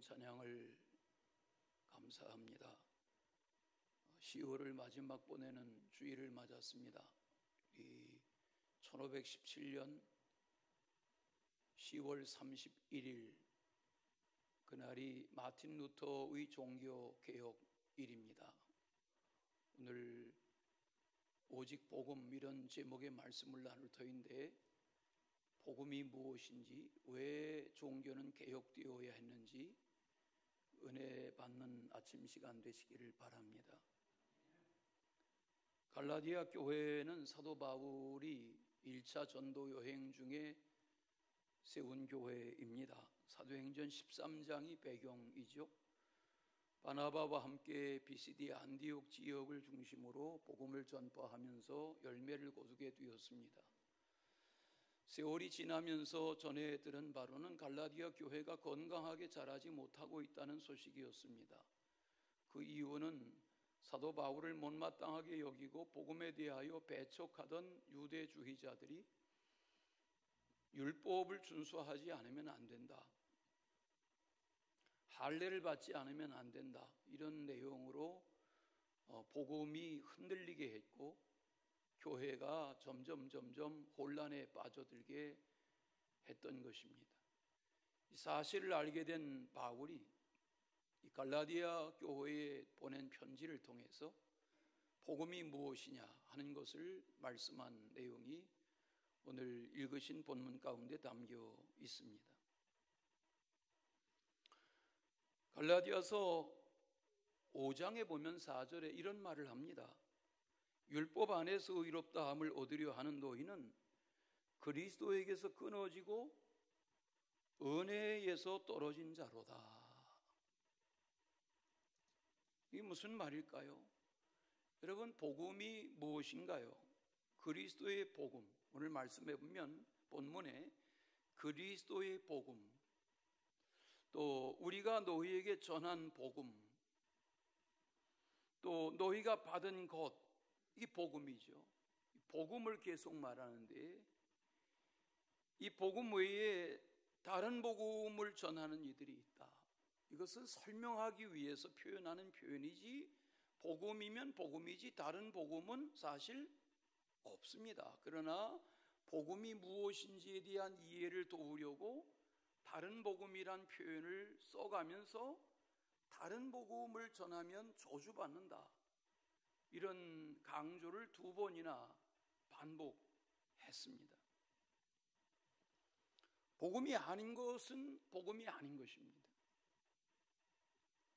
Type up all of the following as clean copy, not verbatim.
찬양을 감사합니다. 10월을 마지막 보내는 주일을 맞았습니다. 이 1517년 10월 31일 그날이 마틴 루터의 종교개혁일입니다. 오늘 오직 복음 이런 제목의 말씀을 나눌 터인데, 복음이 무엇인지, 왜 종교는 개혁되어야 했는지 은혜 받는 아침 시간 되시기를 바랍니다. 갈라디아 교회는 사도 바울이 1차 전도 여행 중에 세운 교회입니다. 사도행전 13장이 배경이죠. 바나바와 함께 비시디 안디옥 지역을 중심으로 복음을 전파하면서 열매를 거두게 되었습니다. 세월이 지나면서 전해 들은 바로는 갈라디아 교회가 건강하게 자라지 못하고 있다는 소식이었습니다. 그 이유는 사도 바울을 못마땅하게 여기고 복음에 대하여 배척하던 유대주의자들이 율법을 준수하지 않으면 안 된다, 할례를 받지 않으면 안 된다, 이런 내용으로 복음이 흔들리게 했고 교회가 점점 혼란에 빠져들게 했던 것입니다. 이 사실을 알게 된 바울이 이 갈라디아 교회에 보낸 편지를 통해서 복음이 무엇이냐 하는 것을 말씀한 내용이 오늘 읽으신 본문 가운데 담겨 있습니다. 갈라디아서 5장에 보면 4절에 이런 말을 합니다. 율법 안에서 의롭다함을 얻으려 하는 너희는 그리스도에게서 끊어지고 은혜에서 떨어진 자로다. 이게 무슨 말일까요? 여러분, 복음이 무엇인가요? 그리스도의 복음, 오늘 말씀해 보면 본문에 그리스도의 복음, 또 우리가 너희에게 전한 복음, 또 너희가 받은 것, 이게 복음이죠. 복음을 계속 말하는데 이 복음 외에 다른 복음을 전하는 이들이 있다. 이것은 설명하기 위해서 표현하는 표현이지, 복음이면 복음이지 다른 복음은 사실 없습니다. 그러나 복음이 무엇인지에 대한 이해를 도우려고 다른 복음이란 표현을 써가면서 다른 복음을 전하면 저주받는다, 이런 강조를 2번이나 반복했습니다. 복음이 아닌 것은 복음이 아닌 것입니다.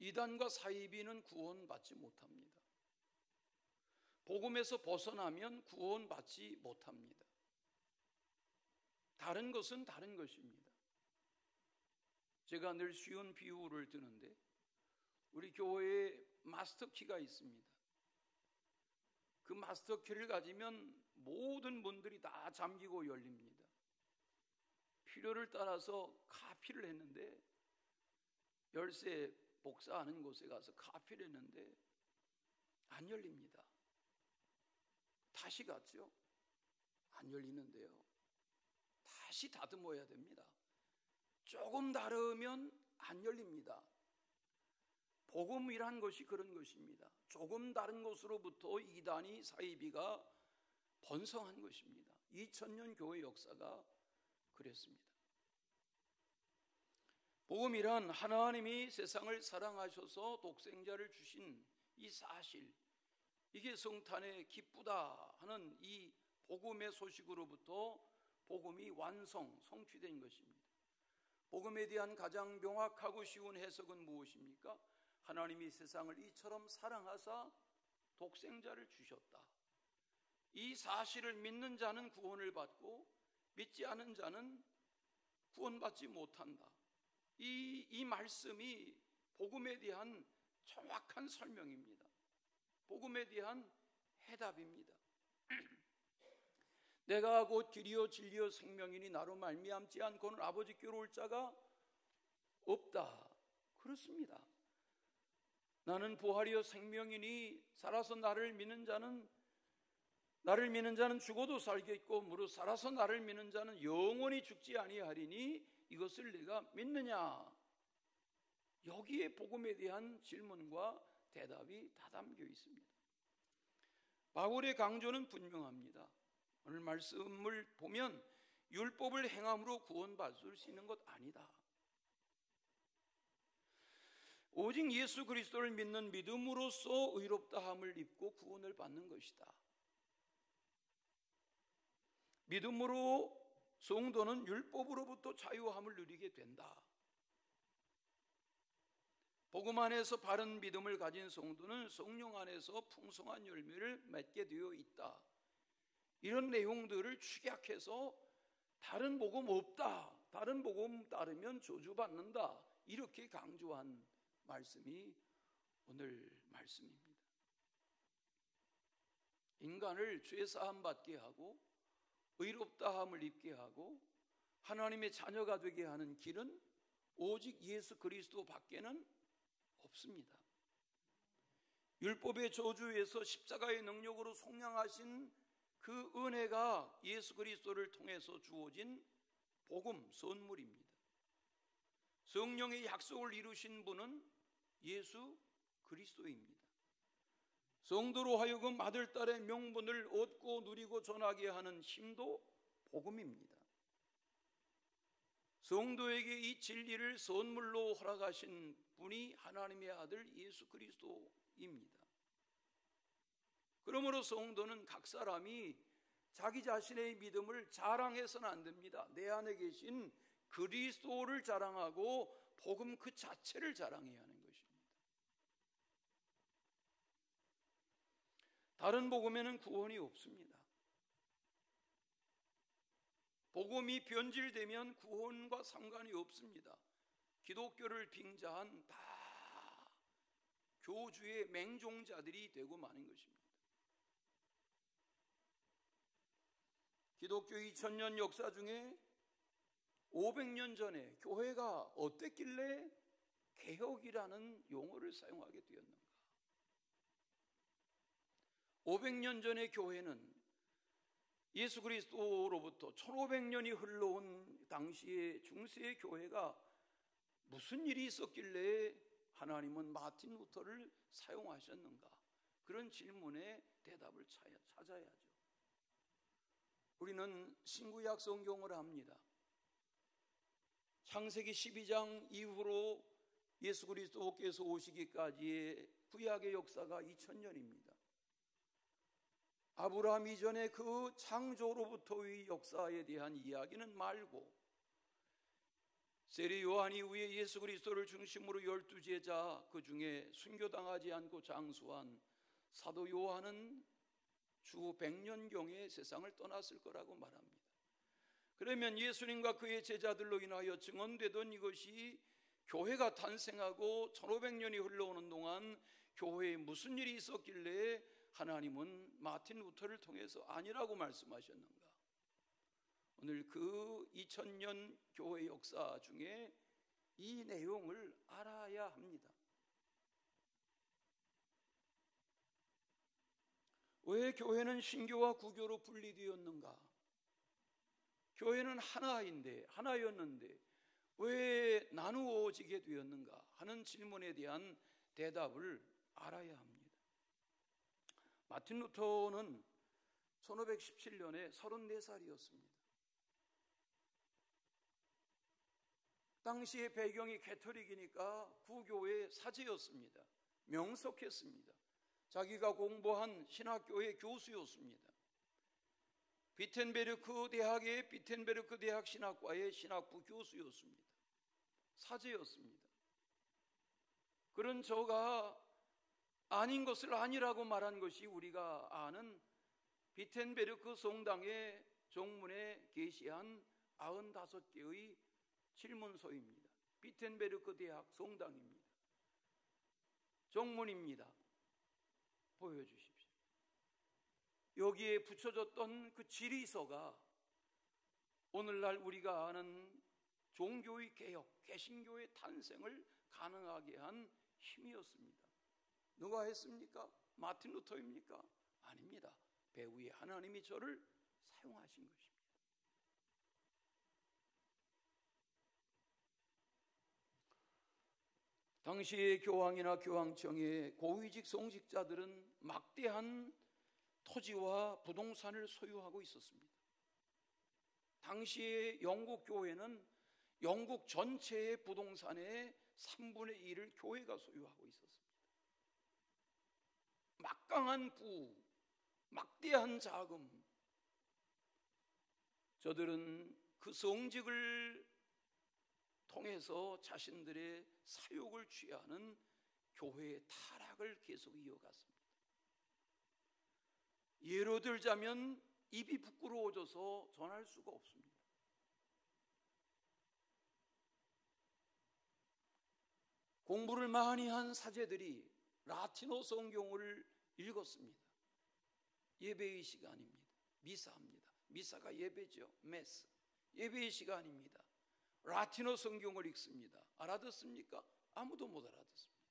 이단과 사이비는 구원받지 못합니다. 복음에서 벗어나면 구원받지 못합니다. 다른 것은 다른 것입니다. 제가 늘 쉬운 비유를 드는데, 우리 교회에 마스터키가 있습니다. 그 마스터키를 가지면 모든 문들이 다 잠기고 열립니다. 필요를 따라서 카피를 했는데, 열쇠 복사하는 곳에 가서 카피를 했는데 안 열립니다. 다시 갔죠. 안 열리는데요. 다시 다듬어야 됩니다. 조금 다르면 안 열립니다. 복음이란 것이 그런 것입니다. 조금 다른 것으로부터 이단이 사이비가 번성한 것입니다. 2000년 교회 역사가 그랬습니다. 복음이란 하나님이 세상을 사랑하셔서 독생자를 주신 이 사실, 이게 성탄의 기쁘다 하는 이 복음의 소식으로부터 복음이 성취된 것입니다. 복음에 대한 가장 명확하고 쉬운 해석은 무엇입니까? 하나님이 세상을 이처럼 사랑하사 독생자를 주셨다. 이 사실을 믿는 자는 구원을 받고 믿지 않은 자는 구원받지 못한다. 이 말씀이 복음에 대한 정확한 설명입니다. 복음에 대한 해답입니다. 내가 곧 길이요 진리요 생명이니 나로 말미암지 않고는 아버지께로 올 자가 없다. 그렇습니다. 나는 부활이요 생명이니 살아서 나를 믿는 자는 죽어도 살겠고 무릇 살아서 나를 믿는 자는 영원히 죽지 아니하리니 이것을 내가 믿느냐? 여기에 복음에 대한 질문과 대답이 다 담겨 있습니다. 바울의 강조는 분명합니다. 오늘 말씀을 보면 율법을 행함으로 구원받을 수 있는 것 아니다. 오직 예수 그리스도를 믿는 믿음으로써 의롭다함을 입고 구원을 받는 것이다. 믿음으로 성도는 율법으로부터 자유함을 누리게 된다. 복음 안에서 바른 믿음을 가진 성도는 성령 안에서 풍성한 열매를 맺게 되어 있다. 이런 내용들을 축약해서 다른 복음 없다, 다른 복음 따르면 저주받는다, 이렇게 강조한 말씀이 오늘 말씀입니다. 인간을 죄사함 받게 하고 의롭다함을 입게 하고 하나님의 자녀가 되게 하는 길은 오직 예수 그리스도 밖에는 없습니다. 율법의 저주에서 십자가의 능력으로 속량하신 그 은혜가 예수 그리스도를 통해서 주어진 복음, 선물입니다. 성령의 약속을 이루신 분은 예수 그리스도입니다. 성도로 하여금 아들, 딸의 명분을 얻고 누리고 전하게 하는 힘도 복음입니다. 성도에게 이 진리를 선물로 허락하신 분이 하나님의 아들 예수 그리스도입니다. 그러므로 성도는 각 사람이 자기 자신의 믿음을 자랑해서는 안 됩니다. 내 안에 계신 그리스도를 자랑하고 복음 그 자체를 자랑해야 하는 것입니다. 다른 복음에는 구원이 없습니다. 복음이 변질되면 구원과 상관이 없습니다. 기독교를 빙자한 다 교주의 맹종자들이 되고 마는 것입니다. 기독교 2000년 역사 중에 500년 전에 교회가 어땠길래 개혁이라는 용어를 사용하게 되었는가? 500년 전의 교회는 예수 그리스도로부터 1500년이 흘러온 당시의 중세의 교회가 무슨 일이 있었길래 하나님은 마틴 루터를 사용하셨는가? 그런 질문에 대답을 찾아야죠. 우리는 신구약 성경을 합니다. 창세기 12장 이후로 예수 그리스도께서 오시기까지의 구약의 역사가 2000년입니다. 아브라함 이전의 그 창조로부터의 역사에 대한 이야기는 말고 세례 요한 이후에 예수 그리스도를 중심으로 12제자 그 중에 순교당하지 않고 장수한 사도 요한은 주 100년경에 세상을 떠났을 거라고 말합니다. 그러면 예수님과 그의 제자들로 인하여 증언되던 이것이 교회가 탄생하고 1500년이 흘러오는 동안 교회에 무슨 일이 있었길래 하나님은 마틴 루터를 통해서 아니라고 말씀하셨는가? 오늘 그 2000년 교회 역사 중에 이 내용을 알아야 합니다. 왜 교회는 신교와 구교로 분리되었는가? 교회는 하나였는데 왜 나누어지게 되었는가 하는 질문에 대한 대답을 알아야 합니다. 마틴 루터는 1517년에 34살이었습니다. 당시의 배경이 개토릭이니까 구교의 사제였습니다. 명석했습니다. 자기가 공부한 신학교의 교수였습니다. 비텐베르크 대학 신학과의 신학부 교수였습니다. 사제였습니다. 그런 저가 아닌 것을 아니라고 말한 것이 우리가 아는 비텐베르크 성당의 종문에 게시한 95개의 질문서입니다. 비텐베르크 대학 성당입니다. 종문입니다. 보여주십시오. 여기에 붙여졌던 그 질의서가 오늘날 우리가 아는 종교의 개혁, 개신교의 탄생을 가능하게 한 힘이었습니다. 누가 했습니까? 마틴 루터입니까? 아닙니다. 배후에 하나님이 저를 사용하신 것입니다. 당시의 교황이나 교황청의 고위직 성직자들은 막대한 토지와 부동산을 소유하고 있었습니다. 당시의 영국 교회는 영국 전체의 부동산의 3분의 1을 교회가 소유하고 있었습니다. 막강한 부, 막대한 자금. 저들은 그 성직을 통해서 자신들의 사욕을 취하는 교회의 타락을 계속 이어갔습니다. 예로 들자면 입이 부끄러워져서 전할 수가 없습니다. 공부를 많이 한 사제들이 라틴어 성경을 읽었습니다. 예배의 시간입니다. 미사합니다. 미사가 예배죠. 메스. 예배의 시간입니다. 라틴어 성경을 읽습니다. 알아듣습니까? 아무도 못 알아듣습니다.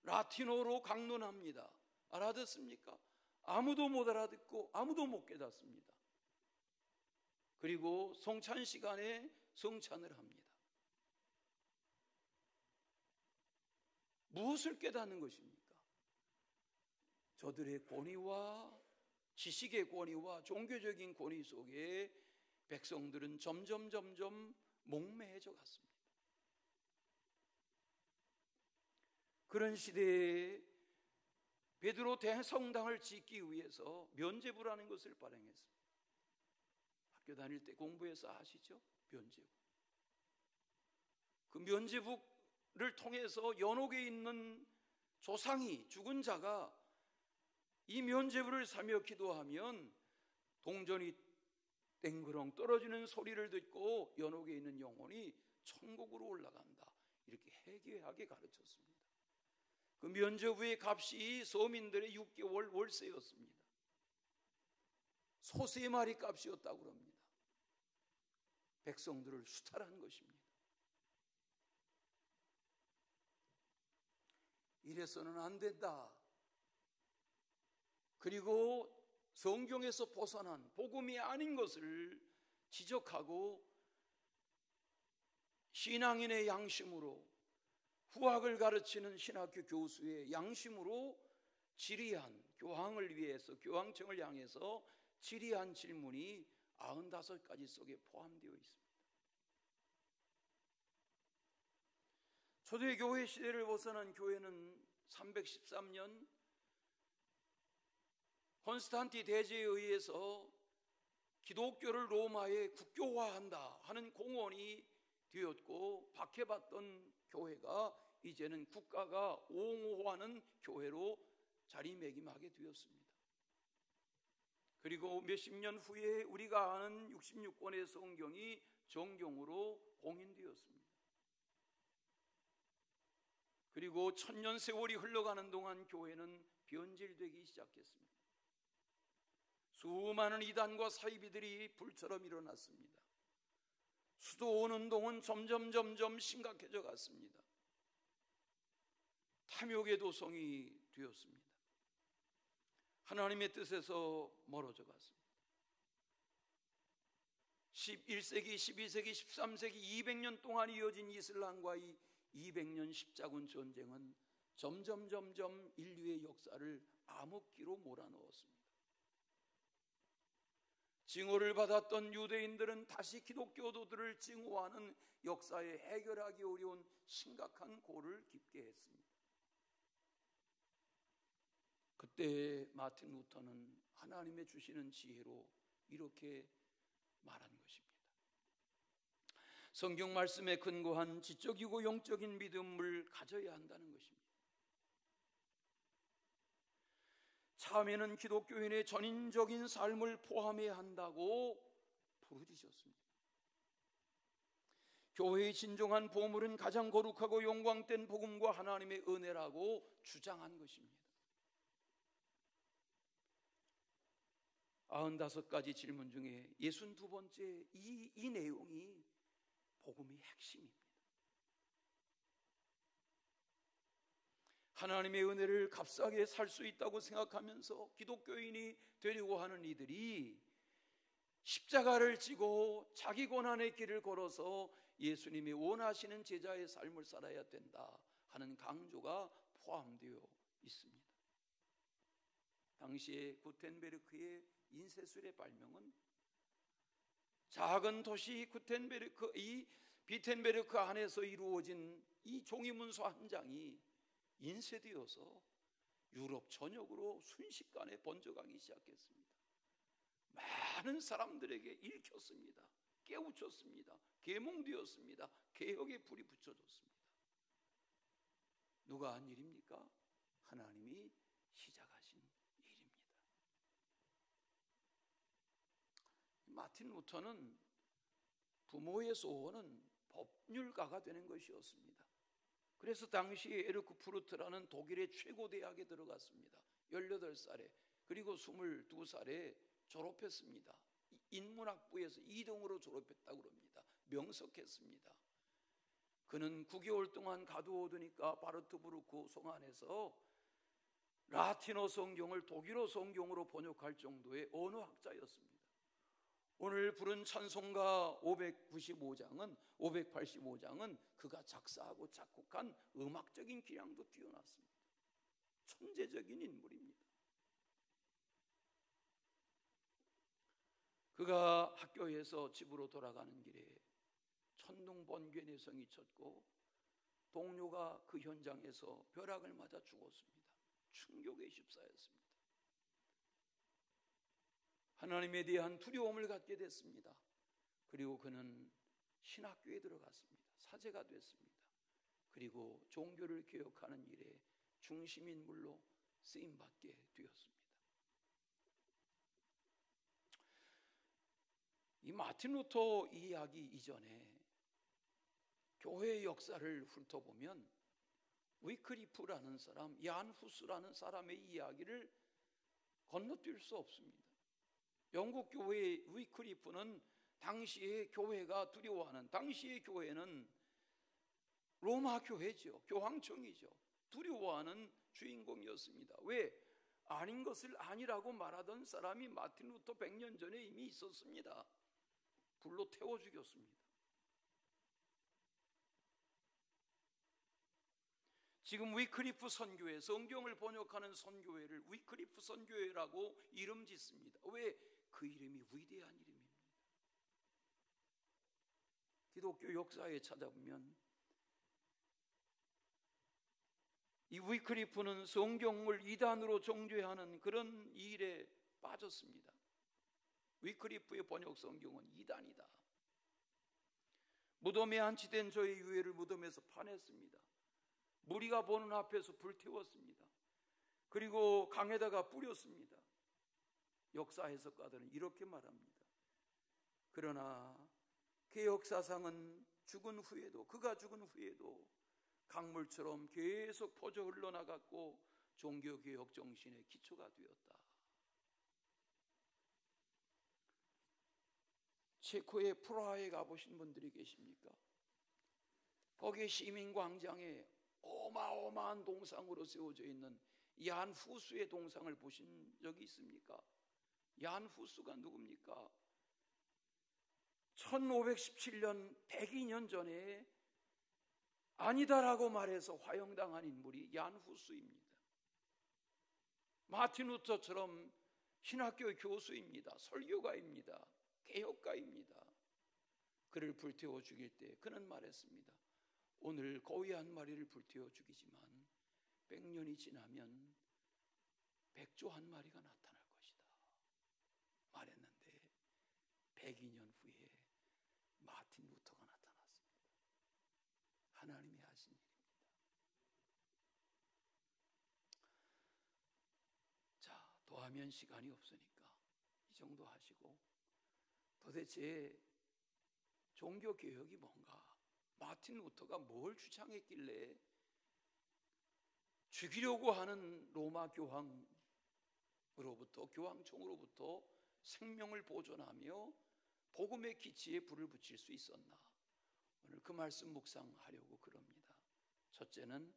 라틴어로 강론합니다. 알아듣습니까? 아무도 못 알아듣고 아무도 못 깨닫습니다. 그리고 성찬 시간에 성찬을 합니다. 무엇을 깨닫는 것입니까? 저들의 권위와 지식의 권위와 종교적인 권위 속에 백성들은 점점 목매해져 갔습니다. 그런 시대에 베드로 대성당을 짓기 위해서 면죄부라는 것을 발행했습니다. 학교 다닐 때 공부해서 아시죠? 면죄부. 그 면죄부를 통해서 연옥에 있는 조상이, 죽은 자가 이 면죄부를 사며 기도하면 동전이 땡그렁 떨어지는 소리를 듣고 연옥에 있는 영혼이 천국으로 올라간다. 이렇게 해괴하게 가르쳤습니다. 그 면죄부의 값이 서민들의 6개월 월세였습니다. 소 3마리 값이었다고 합니다. 백성들을 수탈한 것입니다. 이래서는 안 된다. 그리고 성경에서 벗어난 복음이 아닌 것을 지적하고 신앙인의 양심으로, 후학을 가르치는 신학교 교수의 양심으로 질의한, 교황을 위해서, 교황청을 향해서 질의한 질문이 95가지 속에 포함되어 있습니다. 초대교회 시대를 벗어난 교회는 313년 콘스탄티 대제에 의해서 기독교를 로마에 국교화한다 하는 공언이 되었고, 박해받던 교회가 이제는 국가가 옹호하는 교회로 자리매김하게 되었습니다. 그리고 몇십 년 후에 우리가 아는 66권의 성경이 정경으로 공인되었습니다. 그리고 1000년 세월이 흘러가는 동안 교회는 변질되기 시작했습니다. 수많은 이단과 사이비들이 불처럼 일어났습니다. 수도 운동은 점점 심각해져 갔습니다. 탐욕의 도성이 되었습니다. 하나님의 뜻에서 멀어져 갔습니다. 11세기, 12세기, 13세기 200년 동안 이어진 이슬람과의 200년 십자군 전쟁은 점점 인류의 역사를 암흑기로 몰아넣었습니다. 징후를 받았던 유대인들은 다시 기독교도들을 징후하는 역사에 해결하기 어려운 심각한 고를 깊게 했습니다. 그때 마틴 루터는 하나님의 주시는 지혜로 이렇게 말한 것입니다. 성경 말씀에 근거한 지적이고 영적인 믿음을 가져야 한다는 것입니다. 참회는 기독교인의 전인적인 삶을 포함해야 한다고 부르짖었습니다. 교회의 진정한 보물은 가장 거룩하고 영광된 복음과 하나님의 은혜라고 주장한 것입니다. 95가지 질문 중에 62번째 이 내용이 복음의 핵심입니다. 하나님의 은혜를 값싸게 살 수 있다고 생각하면서 기독교인이 되려고 하는 이들이 십자가를 지고 자기 고난의 길을 걸어서 예수님이 원하시는 제자의 삶을 살아야 된다 하는 강조가 포함되어 있습니다. 당시에 구텐베르크의 인쇄술의 발명은 작은 도시 구텐베르크, 이 비텐베르크 안에서 이루어진 이 종이문서 한 장이 인쇄되어서 유럽 전역으로 순식간에 번져가기 시작했습니다. 많은 사람들에게 읽혔습니다. 깨우쳤습니다. 계몽되었습니다. 개혁의 불이 붙여졌습니다. 누가 한 일입니까? 하나님이 시작하신 일입니다. 마틴 루터는 부모의 소원은 법률가가 되는 것이었습니다. 그래서 당시에 에르크푸르트라는 독일의 최고 대학에 들어갔습니다. 18살에, 그리고 22살에 졸업했습니다. 인문학부에서 2등으로 졸업했다고 합니다. 명석했습니다. 그는 9개월 동안 가두어두니까 바르트부르크 송안에서 라틴어 성경을 독일어 성경으로 번역할 정도의 언어학자였습니다. 오늘 부른 찬송가 585장은 그가 작사하고 작곡한 음악적인 기량도 뛰어났습니다. 천재적인 인물입니다. 그가 학교에서 집으로 돌아가는 길에 천둥 번개 내성이 쳤고 동료가 그 현장에서 벼락을 맞아 죽었습니다. 충격에 휩싸였습니다. 하나님에 대한 두려움을 갖게 됐습니다. 그리고 그는 신학교에 들어갔습니다. 사제가 됐습니다. 그리고 종교를 개혁하는 일에 중심인물로 쓰임받게 되었습니다. 이 마틴 루터 이야기 이전에 교회의 역사를 훑어보면 위크리프라는 사람, 얀 후스라는 사람의 이야기를 건너뛸 수 없습니다. 영국 교회의 위크리프는 당시의 교회가 두려워하는, 당시의 교회는 로마 교회죠. 교황청이죠. 두려워하는 주인공이었습니다. 왜? 아닌 것을 아니라고 말하던 사람이 마틴 루터 100년 전에 이미 있었습니다. 불로 태워 죽였습니다. 지금 위크리프 선교회, 성경을 번역하는 선교회를 위크리프 선교회라고 이름 짓습니다. 왜? 그 이름이 위대한 이름입니다. 기독교 역사에 찾아보면 이 위크리프는 성경을 이단으로 정죄하는 그런 일에 빠졌습니다. 위크리프의 번역 성경은 이단이다. 무덤에 안치된 저의 유해를 무덤에서 파냈습니다. 무리가 보는 앞에서 불태웠습니다. 그리고 강에다가 뿌렸습니다. 역사 해석가들은 이렇게 말합니다. 그러나 개혁사상은 죽은 후에도, 그가 죽은 후에도 강물처럼 계속 퍼져 흘러나갔고 종교개혁 정신의 기초가 되었다. 체코의 프라하에 가보신 분들이 계십니까? 거기 시민광장에 어마어마한 동상으로 세워져 있는 얀 후스의 동상을 보신 적이 있습니까? 얀 후스가 누굽니까? 1517년 102년 전에 아니다라고 말해서 화형당한 인물이 얀 후스입니다. 마틴 루터처럼 신학교 교수입니다. 설교가입니다. 개혁가입니다. 그를 불태워 죽일 때 그는 말했습니다. 오늘 거위 한 마리를 불태워 죽이지만 100년이 지나면 백조 한 마리가 나타날 것이다 말했는데 102년 후에 마틴 루터가 나타났습니다. 하나님이 하신 일입니다. 자, 더하면 시간이 없으니까 이 정도 하시고, 도대체 종교개혁이 뭔가, 마틴 루터가 뭘 주장했길래 죽이려고 하는 로마 교황으로부터, 교황청으로부터 생명을 보존하며 복음의 기치에 불을 붙일 수 있었나? 오늘 그 말씀 묵상하려고 그럽니다. 첫째는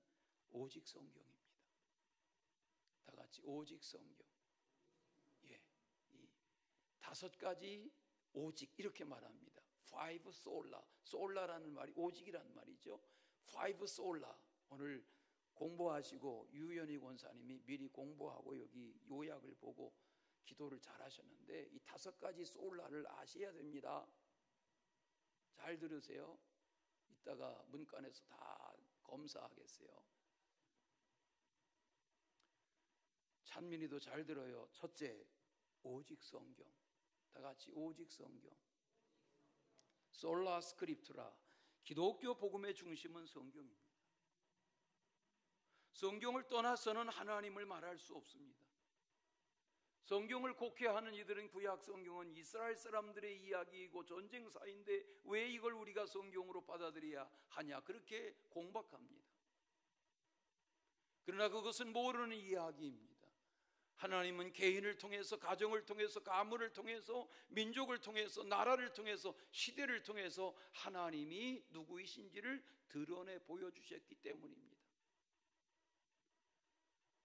오직 성경입니다. 다 같이 오직 성경. 예, 이 5가지 오직 이렇게 말합니다. five sola, sola라는 말이 오직이란 말이죠. five sola, 오늘 공부하시고 유연희 권사님이 미리 공부하고 여기 요약을 보고 기도를 잘하셨는데 이 5가지 솔라를 아셔야 됩니다. 잘 들으세요. 이따가 문간에서 다 검사하겠어요. 찬민이도 잘 들어요. 첫째, 오직 성경. 다 같이 오직 성경. 솔라 스크립투라. 기독교 복음의 중심은 성경입니다. 성경을 떠나서는 하나님을 말할 수 없습니다. 성경을 곡해하는 이들은 구약 성경은 이스라엘 사람들의 이야기이고 전쟁사인데 왜 이걸 우리가 성경으로 받아들여야 하냐 그렇게 공박합니다. 그러나 그것은 모르는 이야기입니다. 하나님은 개인을 통해서, 가정을 통해서, 가문을 통해서, 민족을 통해서, 나라를 통해서, 시대를 통해서 하나님이 누구이신지를 드러내 보여주셨기 때문입니다.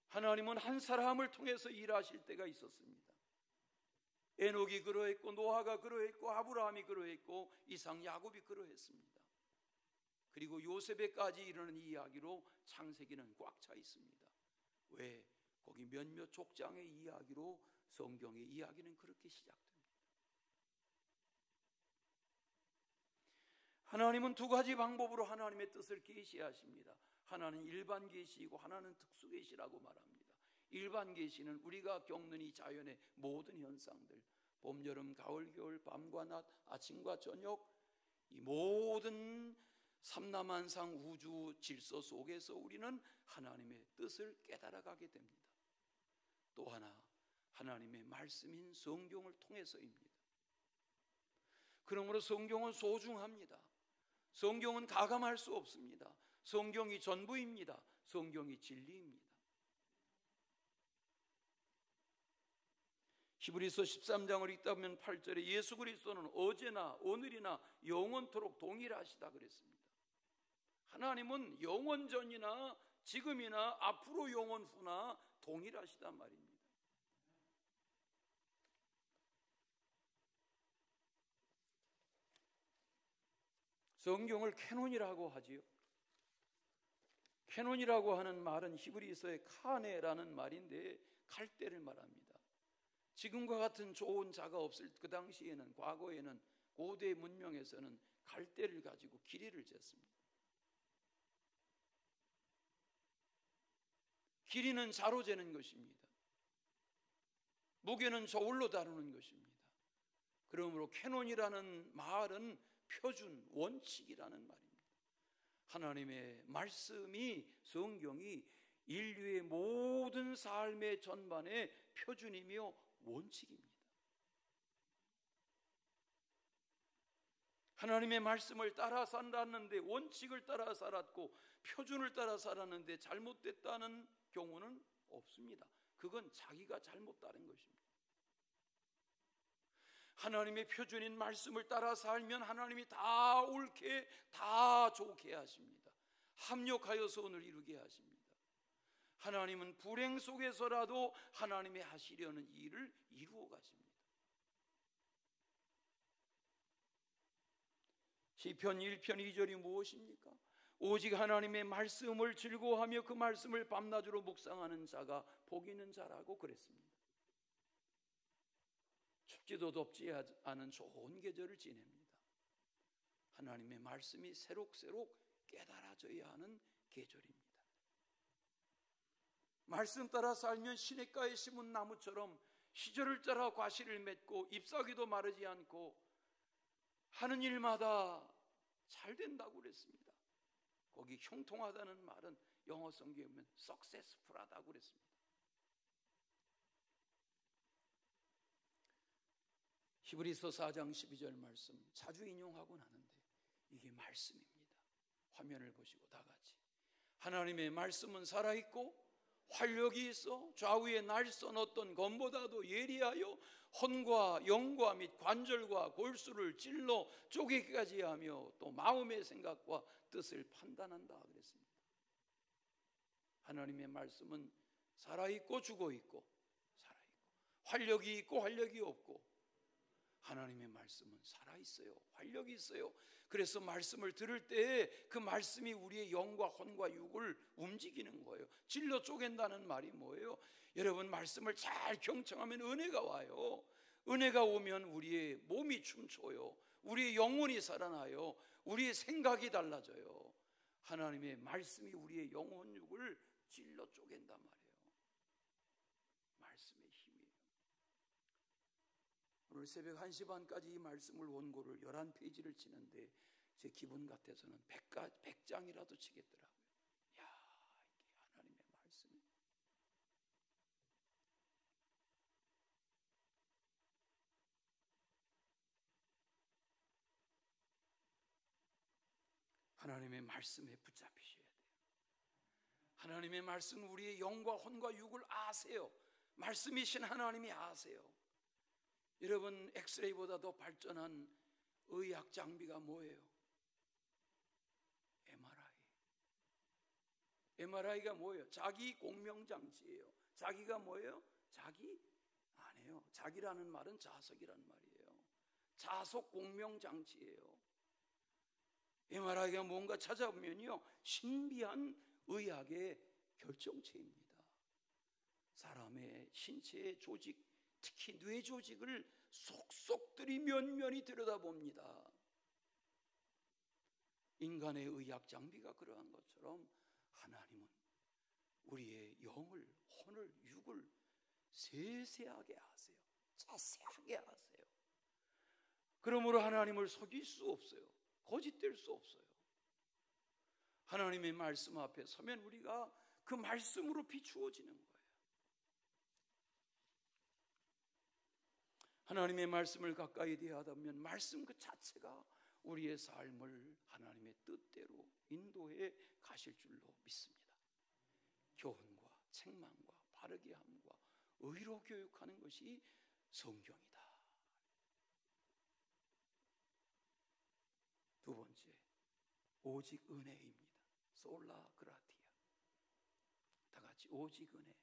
하나님은 한 사람을 통해서 일하실 때가 있었습니다. 에녹이 그러했고, 노아가 그러했고, 아브라함이 그러했고, 이삭, 야곱이 그러했습니다. 그리고 요셉에까지 이르는 이야기로 창세기는 꽉 차 있습니다. 왜? 거기 몇몇 족장의 이야기로 성경의 이야기는 그렇게 시작됩니다. 하나님은 2가지 방법으로 하나님의 뜻을 계시하십니다. 하나는 일반 계시이고 하나는 특수 계시라고 말합니다. 일반 계시는 우리가 겪는 이 자연의 모든 현상들, 봄, 여름, 가을, 겨울, 밤과 낮, 아침과 저녁, 이 모든 삼라만상 우주 질서 속에서 우리는 하나님의 뜻을 깨달아가게 됩니다. 또 하나, 하나님의 말씀인 성경을 통해서입니다. 그러므로 성경은 소중합니다. 성경은 가감할 수 없습니다. 성경이 전부입니다. 성경이 진리입니다. 히브리서 13장을 읽다 보면 8절에 예수 그리스도는 어제나 오늘이나 영원토록 동일하시다 그랬습니다. 하나님은 영원 전이나 지금이나 앞으로 영원 후나 동일하시단 말입니다. 성경을 캐논이라고 하지요. 캐논이라고 하는 말은 히브리서의 카네라는 말인데 갈대를 말합니다. 지금과 같은 좋은 자가 없을 그 당시에는, 과거에는 고대 문명에서는 갈대를 가지고 길이를 쟀습니다. 길이는 자로 재는 것입니다. 무게는 저울로 다루는 것입니다. 그러므로 캐논이라는 말은 표준, 원칙이라는 말입니다. 하나님의 말씀이, 성경이 인류의 모든 삶의 전반의 표준이며 원칙입니다. 하나님의 말씀을 따라 살았는데, 원칙을 따라 살았고 표준을 따라 살았는데 잘못됐다는 경우는 없습니다. 그건 자기가 잘못 따른 것입니다. 하나님의 표준인 말씀을 따라 살면 하나님이 다 옳게, 다 좋게 하십니다. 합력하여 선을 이루게 하십니다. 하나님은 불행 속에서라도 하나님이 하시려는 일을 이루어 가십니다. 시편 1편 2절이 무엇입니까? 오직 하나님의 말씀을 즐거워하며 그 말씀을 밤낮으로 묵상하는 자가 복 있는 자라고 그랬습니다. 춥지도 덥지 않은 좋은 계절을 지냅니다. 하나님의 말씀이 새록새록 깨달아져야 하는 계절입니다. 말씀 따라 살면 시냇가에 심은 나무처럼 시절을 따라 과실을 맺고 잎사귀도 마르지 않고 하는 일마다 잘 된다고 그랬습니다. 거기 형통하다는 말은 영어 성경에 보면 successful하다고 그랬습니다. 히브리서 4장 12절 말씀 자주 인용하곤 하는데 이게 말씀입니다. 화면을 보시고 다 같이. 하나님의 말씀은 살아있고 활력이 있어 좌우에 날선 어떤 검보다도 예리하여 혼과 영과 및 관절과 골수를 찔러 쪼개기까지 하며 또 마음의 생각과 뜻을 판단한다 그랬습니다. 하나님의 말씀은 살아있고 죽어있고 살아있고 활력이 있고 활력이 없고 하나님의 말씀은 살아있어요. 활력이 있어요. 그래서 말씀을 들을 때 그 말씀이 우리의 영과 혼과 육을 움직이는 거예요. 찔러 쪼갠다는 말이 뭐예요? 여러분, 말씀을 잘 경청하면 은혜가 와요. 은혜가 오면 우리의 몸이 춤춰요. 우리의 영혼이 살아나요. 우리의 생각이 달라져요. 하나님의 말씀이 우리의 영혼 육을 찔러 쪼갠단 말이에요. 말씀의 힘이에요. 오늘 새벽 1시 반까지 이 말씀을 원고를 11페이지를 치는데 제 기분 같아서는 100장이라도 치겠더라고요. 이게 하나님의 말씀이에요. 하나님의 말씀에 붙잡히셔야 돼요. 하나님의 말씀은 우리의 영과 혼과 육을 아세요. 말씀이신 하나님이 아세요. 여러분, 엑스레이보다 더 발전한 의학 장비가 뭐예요? MRI가 뭐예요? 자기 공명장치예요. 자기가 뭐예요? 자기 아니에요. 자기라는 말은 자석이라는 말이에요. 자석 공명장치예요. MRI가 뭔가 찾아보면요, 신비한 의학의 결정체입니다. 사람의 신체의 조직, 특히 뇌 조직을 속속들이 면면히 들여다봅니다. 인간의 의학 장비가 그러한 것처럼 하나님은 우리의 영을, 혼을, 육을 세세하게 아세요. 자세하게 아세요. 그러므로 하나님을 속일 수 없어요. 거짓될 수 없어요. 하나님의 말씀 앞에 서면 우리가 그 말씀으로 비추어지는 거예요. 하나님의 말씀을 가까이 대하다 보면 말씀 그 자체가 우리의 삶을 하나님의 뜻대로 인도해 가실 줄로 믿습니다. 교훈과 책망과 바르게 함과 의로 교육하는 것이 성경이다. 두 번째, 오직 은혜입니다. 솔라 그라티아. 다 같이 오직 은혜.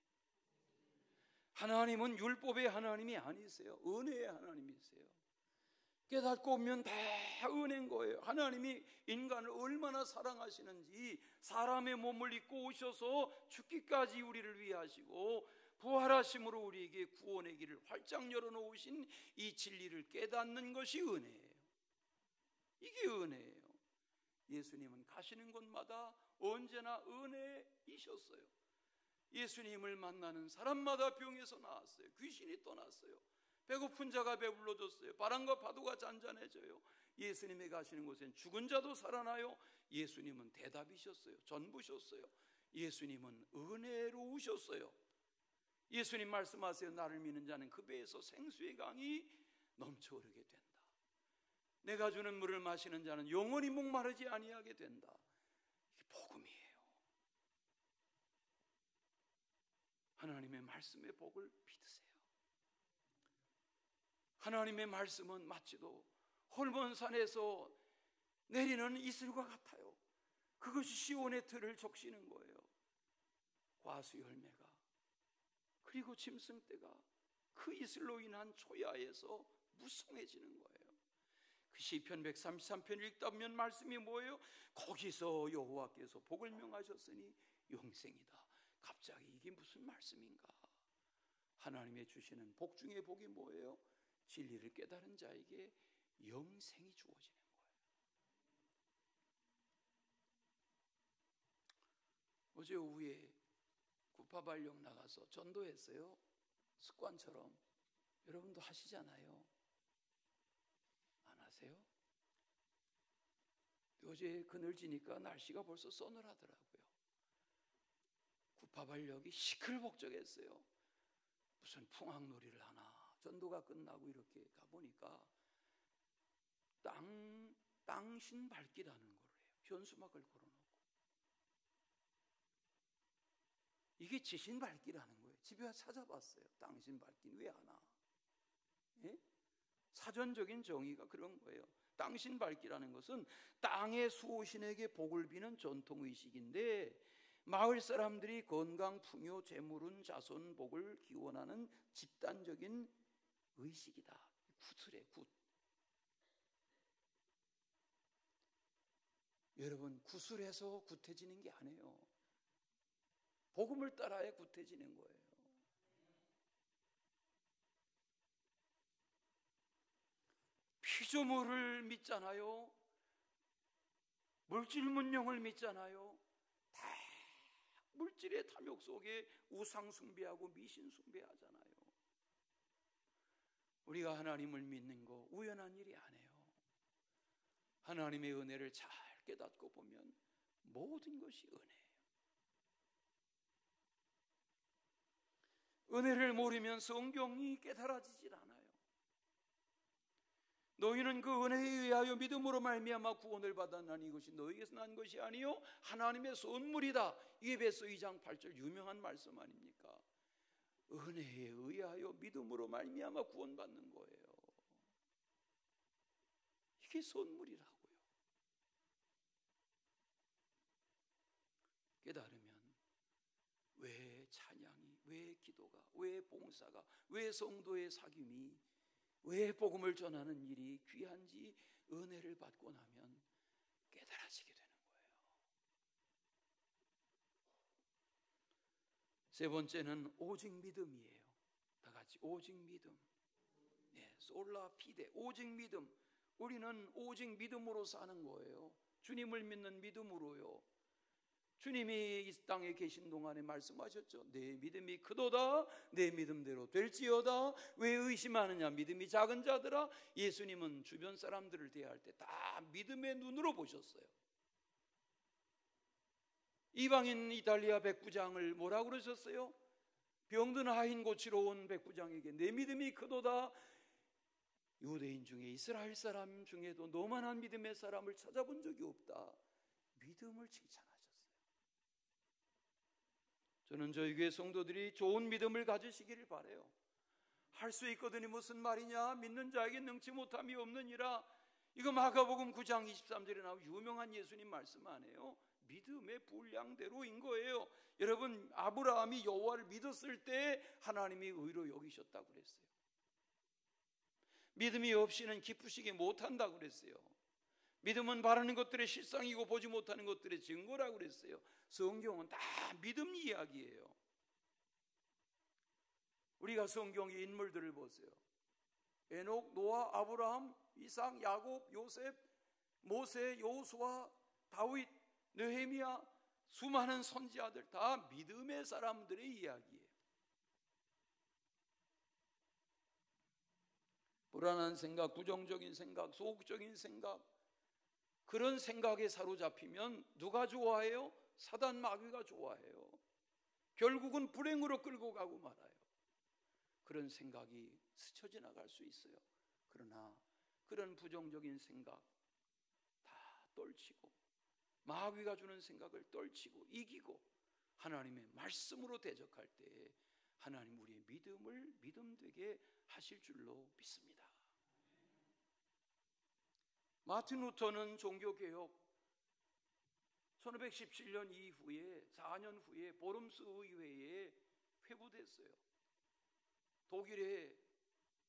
하나님은 율법의 하나님이 아니세요. 은혜의 하나님이세요. 깨닫고 오면 다 은혜인 거예요. 하나님이 인간을 얼마나 사랑하시는지 사람의 몸을 입고 오셔서 죽기까지 우리를 위하시고 부활하심으로 우리에게 구원의 길을 활짝 열어놓으신 이 진리를 깨닫는 것이 은혜예요. 이게 은혜예요. 예수님은 가시는 곳마다 언제나 은혜이셨어요. 예수님을 만나는 사람마다 병에서 나았어요. 귀신이 떠났어요. 배고픈 자가 배불러졌어요. 바람과 파도가 잔잔해져요. 예수님이 가시는 곳엔 죽은 자도 살아나요. 예수님은 대답이셨어요. 전부셨어요. 예수님은 은혜로우셨어요. 예수님 말씀하세요. 나를 믿는 자는 그 배에서 생수의 강이 넘쳐 흐르게 된다. 내가 주는 물을 마시는 자는 영원히 목마르지 아니하게 된다. 이게 복음이에요. 하나님의 말씀의 복을 믿으세요. 하나님의 말씀은 마치도 홀몬산에서 내리는 이슬과 같아요. 그것이 시온의 들을 적시는 거예요. 과수 열매가, 그리고 짐승떼가 그 이슬로 인한 초야에서 무성해지는 거예요. 그 시편 133편 읽다 보면 말씀이 뭐예요? 거기서 여호와께서 복을 명하셨으니 영생이다. 갑자기 이게 무슨 말씀인가? 하나님의 주시는 복 중에 복이 뭐예요? 진리를 깨달은 자에게 영생이 주어지는 거예요. 어제 오후에 구파발령 나가서 전도했어요. 습관처럼. 여러분도 하시잖아요. 안 하세요? 어제 그늘지니까 날씨가 벌써 서늘하더라고요. 구파발령이 시끌벅적했어요. 무슨 풍악놀이를 하나. 전도가 끝나고 이렇게 가보니까 땅신 밝기라는 걸 해요. 현수막을 걸어놓고. 이게 지신 밝기라는 거예요. 집에 와서 찾아봤어요. 땅신 밝기는 왜 하나? 예? 사전적인 정의가 그런 거예요. 땅신 밝기라는 것은 땅의 수호신에게 복을 비는 전통의식인데 마을 사람들이 건강, 풍요, 재물운, 자손, 복을 기원하는 집단적인 의식이다. 구슬에 굿. 여러분, 구슬해서 굿해지는 게 아니에요. 복음을 따라야 굿해지는 거예요. 피조물을 믿잖아요. 물질 문명을 믿잖아요. 다 물질의 탐욕 속에 우상 숭배하고 미신 숭배하잖아요. 우리가 하나님을 믿는 거 우연한 일이 아니에요. 하나님의 은혜를 잘 깨닫고 보면 모든 것이 은혜예요. 은혜를 모르면 성경이 깨달아지질 않아요. 너희는 그 은혜에 의하여 믿음으로 말미암아 구원을 받았나니 이것이 너희에게서 난 것이 아니요 하나님의 선물이다. 이게 에베소 2장 8절 유명한 말씀 아닙니까? 은혜에 의하여 믿음으로 말미암아 구원받는 거예요. 이게 선물이라고요. 깨달으면 왜 찬양이, 왜 기도가, 왜 봉사가, 왜 성도의 사귐이, 왜 복음을 전하는 일이 귀한지 은혜를 받고 나면 깨달아지게 되는 거예요. 세 번째는 오직 믿음이에요. 다 같이 오직 믿음. 네, 솔라 피데, 오직 믿음. 우리는 오직 믿음으로 사는 거예요. 주님을 믿는 믿음으로요. 주님이 이 땅에 계신 동안에 말씀하셨죠. 내 믿음이 크도다. 내 믿음대로 될지어다. 왜 의심하느냐. 믿음이 작은 자들아. 예수님은 주변 사람들을 대할 때 다 믿음의 눈으로 보셨어요. 이방인 이탈리아 백부장을 뭐라고 그러셨어요? 병든 하인 고치러 온 백부장에게 내 믿음이 크도다. 유대인 중에 이스라엘 사람 중에도 너만한 믿음의 사람을 찾아본 적이 없다. 믿음을 칭찬하셨어요. 저는 저희 교회 성도들이 좋은 믿음을 가지시기를 바라요. 할 수 있거든이 무슨 말이냐? 믿는 자에게 능치 못함이 없느니라. 이거 마가복음 9장 23절에 나온 유명한 예수님 말씀 아니에요? 믿음의 분량대로인 거예요. 여러분, 아브라함이 여호와를 믿었을 때 하나님이 의로 여기셨다고 그랬어요. 믿음이 없이는 기쁘시게 못한다고 그랬어요. 믿음은 바라는 것들의 실상이고 보지 못하는 것들의 증거라고 그랬어요. 성경은 다 믿음 이야기예요. 우리가 성경의 인물들을 보세요. 에녹, 노아, 아브라함, 이삭, 야곱, 요셉, 모세, 여호수아, 다윗, 느헤미야, 수많은 선지자들 다 믿음의 사람들의 이야기예요. 불안한 생각, 부정적인 생각, 소극적인 생각, 그런 생각에 사로잡히면 누가 좋아해요? 사단 마귀가 좋아해요. 결국은 불행으로 끌고 가고 말아요. 그런 생각이 스쳐 지나갈 수 있어요. 그러나 그런 부정적인 생각 다 떨치고 마귀가 주는 생각을 떨치고 이기고 하나님의 말씀으로 대적할 때 하나님 우리의 믿음을 믿음되게 하실 줄로 믿습니다. 마틴 루터는 종교개혁 1517년 이후에 4년 후에 보름스 의회에 회부됐어요. 독일의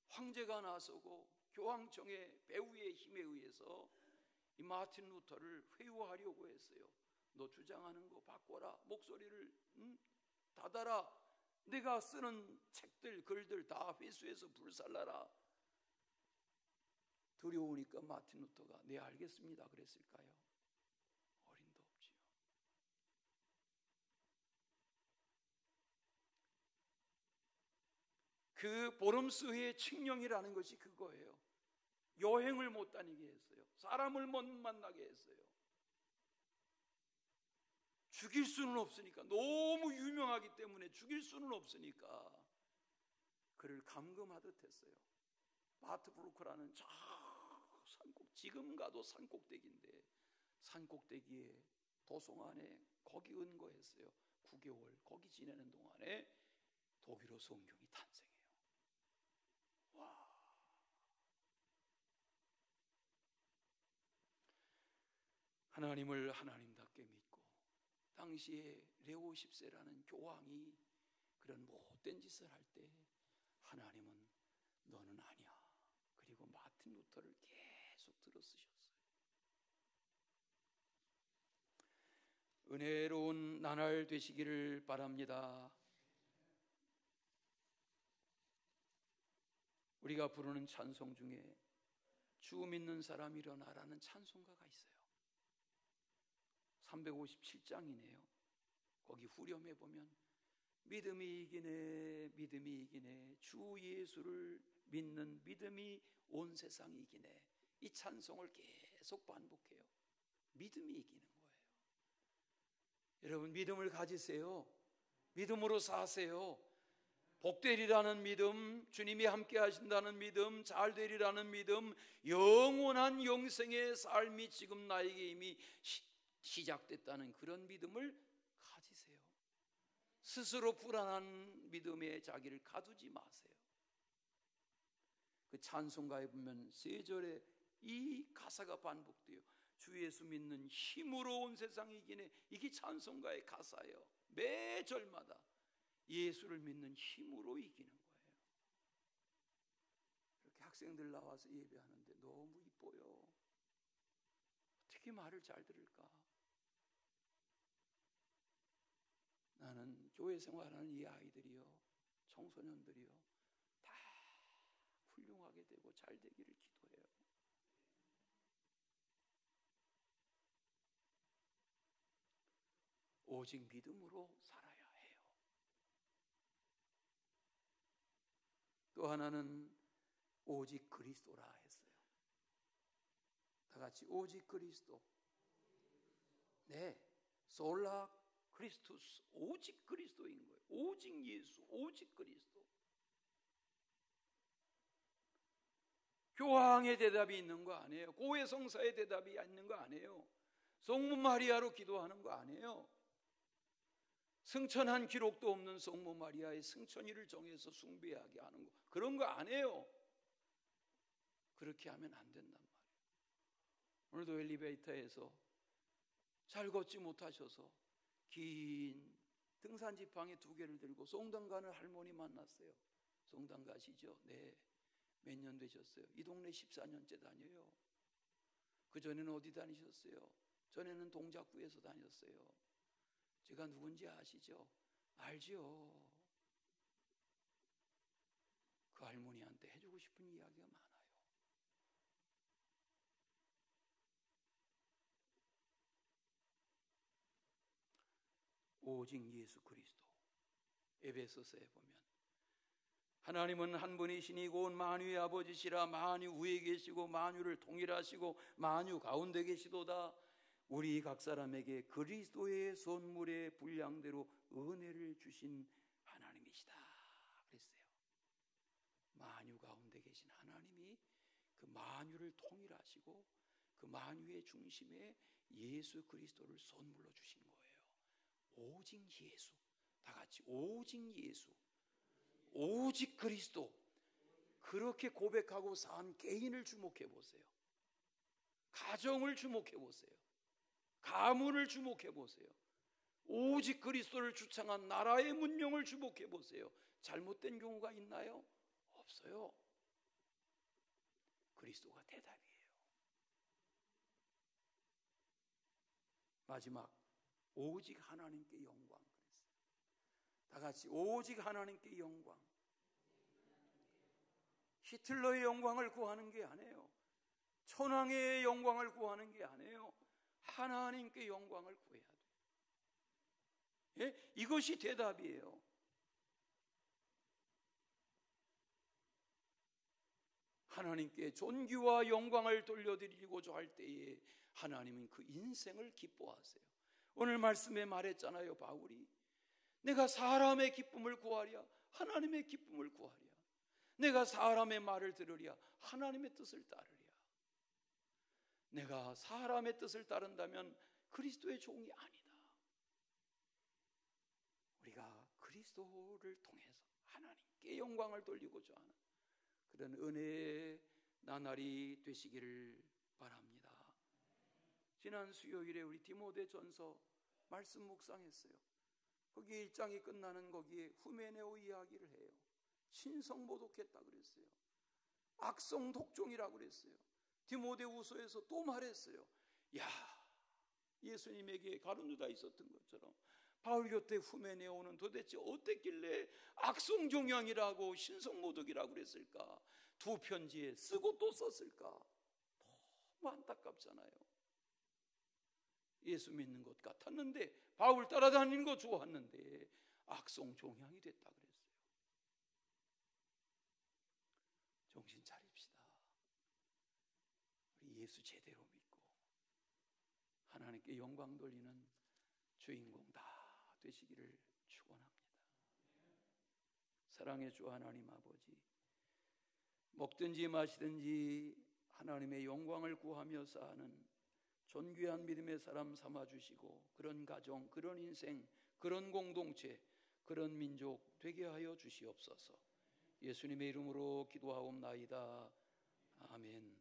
황제가 나서고 교황청의 배후의 힘에 의해서 이 마틴 루터를 회유하려고 했어요. 너 주장하는 거 바꿔라. 목소리를 닫아라. 내가 쓰는 책들 글들 다 회수해서 불살라라. 두려우니까 마틴 루터가 네 알겠습니다 그랬을까요? 어림도 없지요. 그 보름스의 칙령이라는 것이 그거예요. 여행을 못 다니게 했어요. 사람을 못 만나게 했어요. 죽일 수는 없으니까, 너무 유명하기 때문에 죽일 수는 없으니까 그를 감금하듯 했어요. 바트브루크라는 저 산꼭, 지금 가도 산꼭대기인데 산꼭대기에 도성 안에 거기 은거했어요. 9개월 거기 지내는 동안에 독일어 성경이 탄생해요. 와, 하나님을 하나님답게 믿고 당시에 레오 10세라는 교황이 그런 못된 짓을 할 때 하나님은 너는 아니야. 그리고 그리고 마틴 루터를 계속 들어 쓰셨어요. 은혜로운 나날 되시기를 바랍니다. 우리가 부르는 찬송 중에 주 믿는 사람 일어나라는 찬송가가 있어요. 357장이네요. 거기 후렴에 보면 믿음이 이기네, 믿음이 이기네, 주 예수를 믿는 믿음이 온 세상 이기네. 이 찬송을 계속 반복해요. 믿음이 이기는 거예요. 여러분, 믿음을 가지세요. 믿음으로 사세요. 복되리라는 믿음, 주님이 함께 하신다는 믿음, 잘 되리라는 믿음, 영원한 영생의 삶이 지금 나에게 이미 시작됐다는 그런 믿음을 가지세요. 스스로 불안한 믿음에 자기를 가두지 마세요. 그 찬송가에 보면 3절에 이 가사가 반복돼요. 주 예수 믿는 힘으로 온 세상 이기네. 이게 찬송가의 가사예요. 매 절마다 예수를 믿는 힘으로 이기는 거예요. 이렇게 학생들 나와서 예배하는데 너무 이뻐요. 어떻게 말을 잘 들을까? 나는 교회 생활하는 이 아이들이요, 청소년들이요, 다 훌륭하게 되고 잘 되기를 기도해요. 오직 믿음으로 살아야 해요. 또 하나는 오직 그리스도라 했어요. 다 같이 오직 그리스도. 네, 솔라 크리스투스, 오직 그리스도인 거예요. 오직 예수, 오직 그리스도. 교황의 대답이 있는 거 아니에요. 고해 성사의 대답이 있는 거 아니에요. 성모 마리아로 기도하는 거 아니에요. 승천한 기록도 없는 성모 마리아의 승천일을 정해서 숭배하게 하는 거, 그런 거 아니에요. 그렇게 하면 안 된단 말이에요. 오늘도 엘리베이터에서 잘 걷지 못하셔서 긴 등산 지팡이 2개를 들고 송당 가는 할머니 만났어요. 송당 가시죠? 네. 몇 년 되셨어요? 이 동네 14년째 다녀요. 그전에는 어디 다니셨어요? 전에는 동작구에서 다녔어요. 제가 누군지 아시죠? 알죠. 그 할머니한테 해주고 싶은 이야기가 많아요. 오직 예수 그리스도. 에베소서에 보면 하나님은 한 분이시니 곧 만유의 아버지시라. 만유 위에 계시고 만유를 통일하시고 만유 가운데 계시도다. 우리 각 사람에게 그리스도의 선물의 분량대로 은혜를 주신 하나님이시다 그랬어요. 만유 가운데 계신 하나님이 그 만유를 통일하시고 그 만유의 중심에 예수 그리스도를 선물로 주신 거예요. 오직 예수. 다 같이 오직 예수, 오직 그리스도. 그렇게 고백하고 산 개인을 주목해 보세요. 가정을 주목해 보세요. 가문을 주목해 보세요. 오직 그리스도를 주창한 나라의 문명을 주목해 보세요. 잘못된 경우가 있나요? 없어요. 그리스도가 대답이에요. 마지막, 오직 하나님께 영광 그랬어요. 다 같이 오직 하나님께 영광. 히틀러의 영광을 구하는 게 아니에요. 천황의 영광을 구하는 게 아니에요. 하나님께 영광을 구해야 돼요. 예? 이것이 대답이에요. 하나님께 존귀와 영광을 돌려드리고자 할 때에 하나님은 그 인생을 기뻐하세요. 오늘 말씀에 말했잖아요. 바울이 내가 사람의 기쁨을 구하랴 하나님의 기쁨을 구하랴. 내가 사람의 말을 들으랴 하나님의 뜻을 따르랴. 내가 사람의 뜻을 따른다면 그리스도의 종이 아니다. 우리가 그리스도를 통해서 하나님께 영광을 돌리고자 하는 그런 은혜의 나날이 되시기를 바랍니다. 지난 수요일에 우리 디모데전서 말씀 묵상했어요. 거기 1장이 끝나는 거기에 후메네오 이야기를 해요. 신성모독했다 그랬어요. 악성 독종이라고 그랬어요. 디모데후서에서 또 말했어요. 야, 예수님에게 가룟 유다 있었던 것처럼 바울 곁에 후메네오는 도대체 어땠길래 악성 종양이라고 신성모독이라고 그랬을까? 두 편지에 쓰고 또 썼을까? 너무 안타깝잖아요. 예수 믿는 것 같았는데, 바울 따라다니는 거 좋았는데 악성 종양이 됐다 그랬어요. 정신 차립시다. 우리 예수 제대로 믿고 하나님께 영광 돌리는 주인공 다 되시기를 축원합니다. 사랑의 주 하나님 아버지, 먹든지 마시든지 하나님의 영광을 구하며 사는 존귀한 믿음의 사람 삼아주시고, 그런 가정, 그런 인생, 그런 공동체, 그런 민족 되게 하여 주시옵소서. 예수님의 이름으로 기도하옵나이다. 아멘.